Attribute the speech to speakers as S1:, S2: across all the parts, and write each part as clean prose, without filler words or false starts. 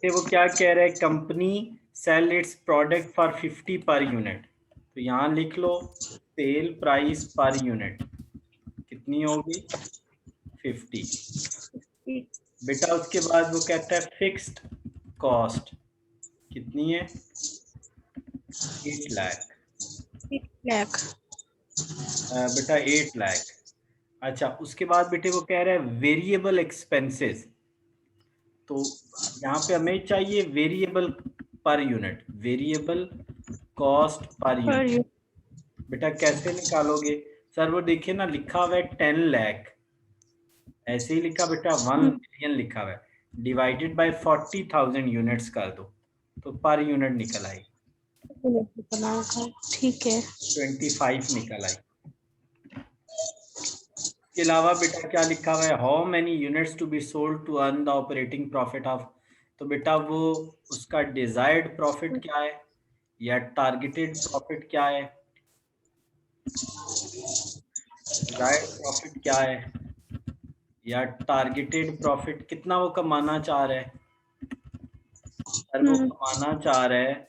S1: ये वो क्या कह रहा है, company sell its product for 50 per unit. तो यहाँ लिख लो सेल प्राइस पर यूनिट कितनी होगी, 50। बेटा उसके बाद वो कहता है फिक्स्ड कॉस्ट कितनी है, 8 लाख।
S2: 1 लाख।
S1: बेटा 8 लाख। अच्छा उसके बाद बेटे वो कह रहा है वेरिएबल एक्सपेंसेस। तो यहाँ पे हमें चाहिए variable per unit, variable cost per
S2: per
S1: unit. बेटा कैसे निकालोगे, सर वो देखिए ना लिखा हुआ है 10 लाख, ऐसे ही लिखा बेटा 1 मिलियन लिखा हुआ है, डिवाइडेड बाय 40,000 यूनिट्स कर दो तो पर यूनिट निकल आई,
S2: यूनिट। ठीक है।
S1: 25 निकल आई। इसके अलावा बेटा क्या लिखा हुआ है, how many units to be sold to earn the operating profit of. तो बेटा वो उसका डिजायर्ड प्रॉफिट क्या है या टारगेटेड प्रॉफिट क्या है, डिजायर्ड प्रॉफिट क्या है या टारगेटेड प्रॉफिट, कितना वो कमाना चाह रहा है। सर वो कमाना चाह रहा है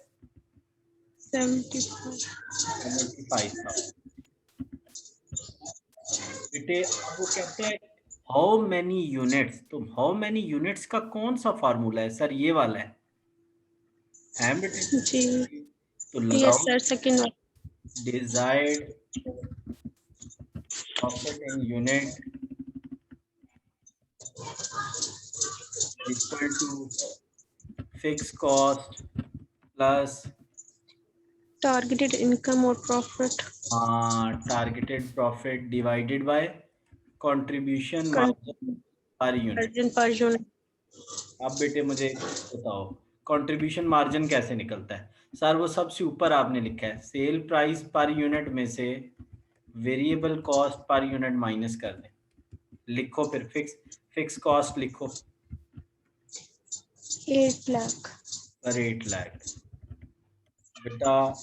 S1: 75,000। बेटे अब वो कहते हैं हाउ मैनी यूनिट्स, तो हाउ मैनी यूनिट्स का कौन सा फार्मूला है, सर ये वाला है बेटे।
S2: जी।
S1: तो
S2: यस
S1: लगाओ
S2: sir, second one.
S1: desired profit in unit equal to fixed cost plus
S2: targeted income और profit.
S1: targeted profit divided by contribution margin per unit।
S2: कंजन पर यूनिट।
S1: अब बेटे मुझे बताओ कंट्रीब्यूशन मार्जिन कैसे निकलता है। सर वो सबसे ऊपर आपने लिखा है सेल प्राइस पर यूनिट में से variable cost per unit minus कर दें, लिखो फिर फिक्स कॉस्ट लिखो
S2: 8 लाख।
S1: पर 8 लाख। बेटा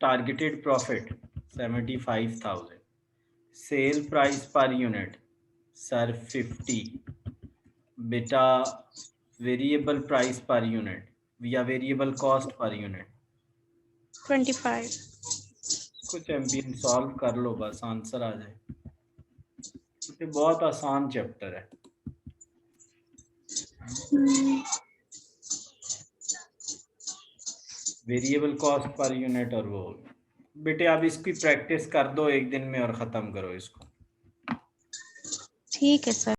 S1: targeted profit 75,000, cell price per unit sir 50, बेटा वेरिएबल प्राइस पर यूनिट या वेरिएबल कॉस्ट पर यूनिट।
S2: 25।
S1: कुछ एमपीएन सॉल्व कर लो बस आंसर आ जाए, क्योंकि बहुत आसान चैप्टर है। वेरिएबल कॉस्ट पर यूनिट और वो, बेटे आप इसकी प्रैक्टिस कर दो एक दिन में और ख़त्म करो इसको।
S2: ठीक है सर।